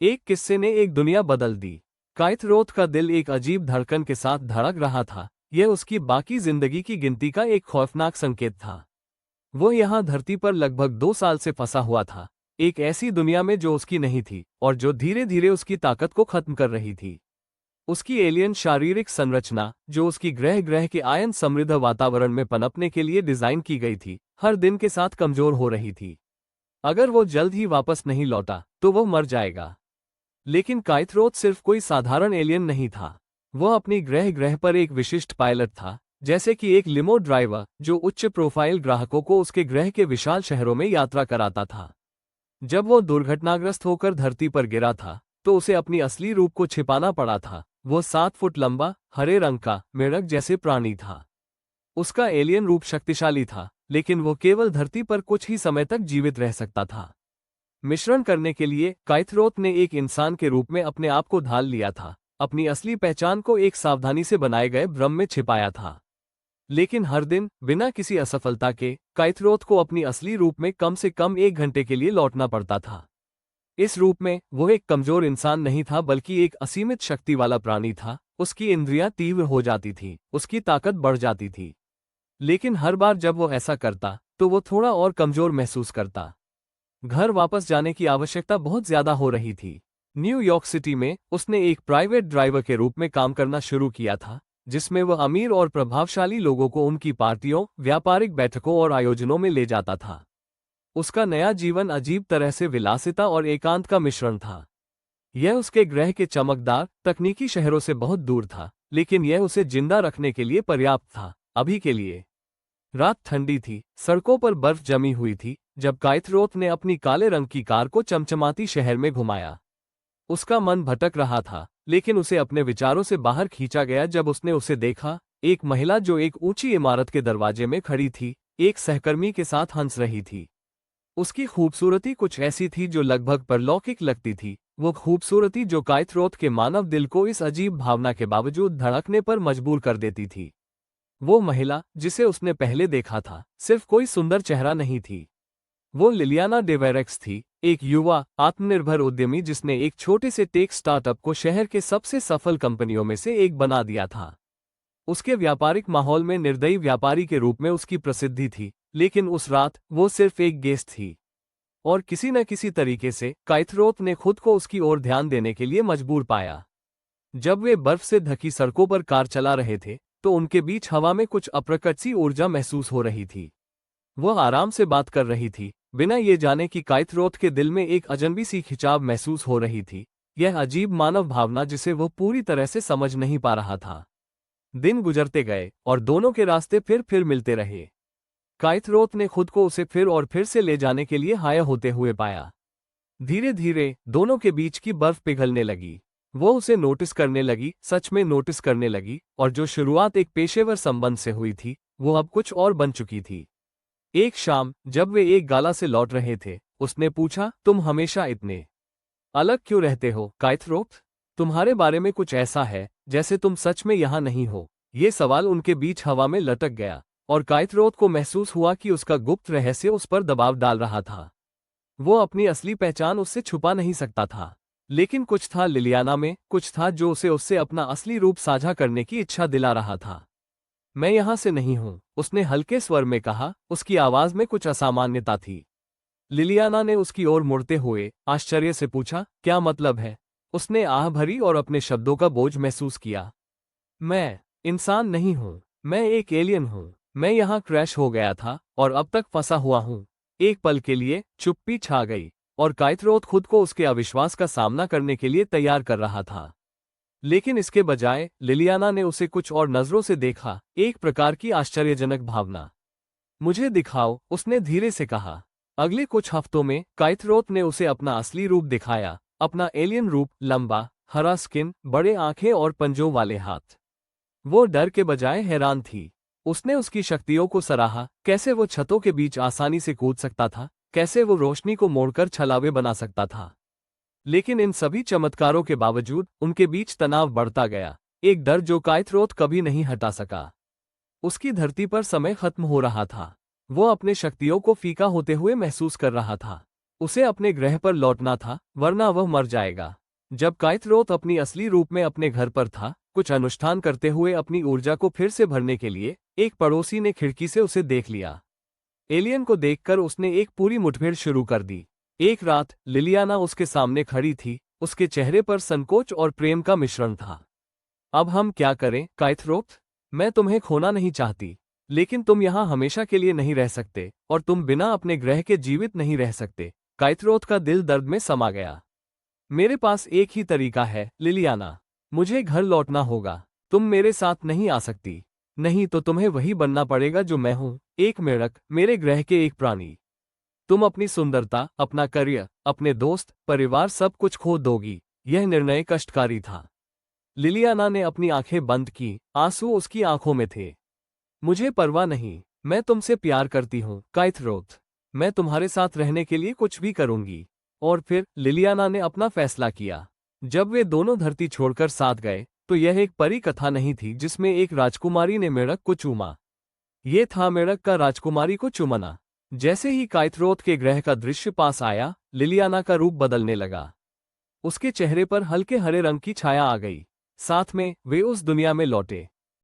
एक किस्से ने एक दुनिया बदल दी। काइथरोथ का दिल एक अजीब धड़कन के साथ धड़क रहा था। यह उसकी बाकी जिंदगी की गिनती का एक खौफनाक संकेत था। वो यहाँ धरती पर लगभग 2 साल से फंसा हुआ था, एक ऐसी दुनिया में जो उसकी नहीं थी और जो धीरे धीरे उसकी ताकत को खत्म कर रही थी। उसकी एलियन शारीरिक संरचना, जो उसकी ग्रह ग्रह के आयन समृद्ध वातावरण में पनपने के लिए डिजाइन की गई थी, हर दिन के साथ कमजोर हो रही थी। अगर वो जल्द ही वापस नहीं लौटा तो वो मर जाएगा। लेकिन काइथरोथ सिर्फ कोई साधारण एलियन नहीं था। वह अपनी ग्रह ग्रह पर एक विशिष्ट पायलट था, जैसे कि एक लिमो ड्राइवर जो उच्च प्रोफाइल ग्राहकों को उसके ग्रह के विशाल शहरों में यात्रा कराता था। जब वो दुर्घटनाग्रस्त होकर धरती पर गिरा था तो उसे अपनी असली रूप को छिपाना पड़ा था। वो 7 फुट लंबा, हरे रंग का मेढक जैसे प्राणी था। उसका एलियन रूप शक्तिशाली था, लेकिन वो केवल धरती पर कुछ ही समय तक जीवित रह सकता था। मिश्रण करने के लिए काइथरोथ ने एक इंसान के रूप में अपने आप को ढाल लिया था, अपनी असली पहचान को एक सावधानी से बनाए गए भ्रम में छिपाया था। लेकिन हर दिन बिना किसी असफलता के काइथरोथ को अपनी असली रूप में कम से कम 1 घंटे के लिए लौटना पड़ता था। इस रूप में वो एक कमजोर इंसान नहीं था, बल्कि एक असीमित शक्ति वाला प्राणी था। उसकी इंद्रियां तीव्र हो जाती थी, उसकी ताकत बढ़ जाती थी। लेकिन हर बार जब वो ऐसा करता तो वो थोड़ा और कमजोर महसूस करता। घर वापस जाने की आवश्यकता बहुत ज्यादा हो रही थी। न्यूयॉर्क सिटी में उसने एक प्राइवेट ड्राइवर के रूप में काम करना शुरू किया था, जिसमें वह अमीर और प्रभावशाली लोगों को उनकी पार्टियों, व्यापारिक बैठकों और आयोजनों में ले जाता था। उसका नया जीवन अजीब तरह से विलासिता और एकांत का मिश्रण था। यह उसके ग्रह के चमकदार, तकनीकी शहरों से बहुत दूर था, लेकिन यह उसे जिंदा रखने के लिए पर्याप्त था, अभी के लिए। रात ठंडी थी, सड़कों पर बर्फ जमी हुई थी, जब काइथरोथ ने अपनी काले रंग की कार को चमचमाती शहर में घुमाया। उसका मन भटक रहा था, लेकिन उसे अपने विचारों से बाहर खींचा गया जब उसने उसे देखा, एक महिला जो एक ऊंची इमारत के दरवाजे में खड़ी थी, एक सहकर्मी के साथ हंस रही थी। उसकी खूबसूरती कुछ ऐसी थी जो लगभग परलौकिक लगती थी, वो खूबसूरती जो काइथरोथ के मानव दिल को इस अजीब भावना के बावजूद धड़कने पर मजबूर कर देती थी। वो महिला जिसे उसने पहले देखा था सिर्फ कोई सुंदर चेहरा नहीं थी। वो लिलियाना डेवेरेक्स थी, एक युवा आत्मनिर्भर उद्यमी जिसने एक छोटे से टेक स्टार्टअप को शहर के सबसे सफल कंपनियों में से एक बना दिया था। उसके व्यापारिक माहौल में निर्दयी व्यापारी के रूप में उसकी प्रसिद्धि थी, लेकिन उस रात वो सिर्फ एक गेस्ट थी। और किसी न किसी तरीके से काइथरोथ ने खुद को उसकी ओर ध्यान देने के लिए मजबूर पाया। जब वे बर्फ से ढकी सड़कों पर कार चला रहे थे तो उनके बीच हवा में कुछ अप्रकट सी ऊर्जा महसूस हो रही थी। वह आराम से बात कर रही थी, बिना ये जाने कि काइथरोथ के दिल में एक अजनबी सी खिंचाव महसूस हो रही थी, यह अजीब मानव भावना जिसे वो पूरी तरह से समझ नहीं पा रहा था। दिन गुजरते गए और दोनों के रास्ते फिर मिलते रहे। काइथरोथ ने खुद को उसे फिर और फिर से ले जाने के लिए हायर होते हुए पाया। धीरे धीरे दोनों के बीच की बर्फ पिघलने लगी। वो उसे नोटिस करने लगी, सच में नोटिस करने लगी, और जो शुरुआत एक पेशेवर संबंध से हुई थी वो अब कुछ और बन चुकी थी। एक शाम जब वे एक गाला से लौट रहे थे, उसने पूछा, तुम हमेशा इतने अलग क्यों रहते हो काइथरोथ? तुम्हारे बारे में कुछ ऐसा है जैसे तुम सच में यहाँ नहीं हो। ये सवाल उनके बीच हवा में लटक गया और काइथरोथ को महसूस हुआ कि उसका गुप्त रहस्य उस पर दबाव डाल रहा था। वो अपनी असली पहचान उससे छुपा नहीं सकता था, लेकिन कुछ था लिलियाना में, कुछ था जो उसे उससे अपना असली रूप साझा करने की इच्छा दिला रहा था। मैं यहाँ से नहीं हूँ, उसने हल्के स्वर में कहा, उसकी आवाज में कुछ असामान्यता थी। लिलियाना ने उसकी ओर मुड़ते हुए आश्चर्य से पूछा, क्या मतलब है? उसने आह भरी और अपने शब्दों का बोझ महसूस किया। मैं इंसान नहीं हूँ, मैं एक एलियन हूँ। मैं यहाँ क्रैश हो गया था और अब तक फंसा हुआ हूँ। एक पल के लिए चुप्पी छा गई और काइथरोथ खुद को उसके अविश्वास का सामना करने के लिए तैयार कर रहा था। लेकिन इसके बजाय लिलियाना ने उसे कुछ और नजरों से देखा, एक प्रकार की आश्चर्यजनक भावना। मुझे दिखाओ, उसने धीरे से कहा। अगले कुछ हफ्तों में काइथरोथ ने उसे अपना असली रूप दिखाया, अपना एलियन रूप, लंबा, हरा स्किन, बड़े आंखें और पंजों वाले हाथ। वो डर के बजाय हैरान थी। उसने उसकी शक्तियों को सराहा, कैसे वो छतों के बीच आसानी से कूद सकता था, कैसे वो रोशनी को मोड़कर छलावे बना सकता था। लेकिन इन सभी चमत्कारों के बावजूद उनके बीच तनाव बढ़ता गया, एक डर जो काइथरोथ कभी नहीं हटा सका। उसकी धरती पर समय खत्म हो रहा था। वो अपने शक्तियों को फीका होते हुए महसूस कर रहा था। उसे अपने ग्रह पर लौटना था, वरना वह मर जाएगा। जब काइथरोथ अपनी असली रूप में अपने घर पर था, कुछ अनुष्ठान करते हुए अपनी ऊर्जा को फिर से भरने के लिए, एक पड़ोसी ने खिड़की से उसे देख लिया। एलियन को देखकर उसने एक पूरी मुठभेड़ शुरू कर दी। एक रात लिलियाना उसके सामने खड़ी थी, उसके चेहरे पर संकोच और प्रेम का मिश्रण था। अब हम क्या करें, काइथरोथ? मैं तुम्हें खोना नहीं चाहती, लेकिन तुम यहाँ हमेशा के लिए नहीं रह सकते, और तुम बिना अपने ग्रह के जीवित नहीं रह सकते। काइथरोथ का दिल दर्द में समा गया। मेरे पास एक ही तरीका है, लिलियाना। मुझे घर लौटना होगा। तुम मेरे साथ नहीं आ सकती। नहीं तो तुम्हें वही बनना पड़ेगा जो मैं हूँ, एक मेढक, मेरे ग्रह के एक प्राणी। तुम अपनी सुंदरता, अपना करियर, अपने दोस्त, परिवार सब कुछ खो दोगी। यह निर्णय कष्टकारी था। लिलियाना ने अपनी आंखें बंद की, आंसू उसकी आंखों में थे। मुझे परवाह नहीं, मैं तुमसे प्यार करती हूँ, काइथरोथ। मैं तुम्हारे साथ रहने के लिए कुछ भी करूंगी। और फिर लिलियाना ने अपना फैसला किया। जब वे दोनों धरती छोड़कर साथ गए, तो यह एक परी कथा नहीं थी जिसमें एक राजकुमारी ने मेढक को चूमा। ये था मेढक का राजकुमारी को चुमना। जैसे ही काइथरोथ के ग्रह का दृश्य पास आया, लिलियाना का रूप बदलने लगा। उसके चेहरे पर हल्के हरे रंग की छाया आ गई। साथ में वे उस दुनिया में लौटे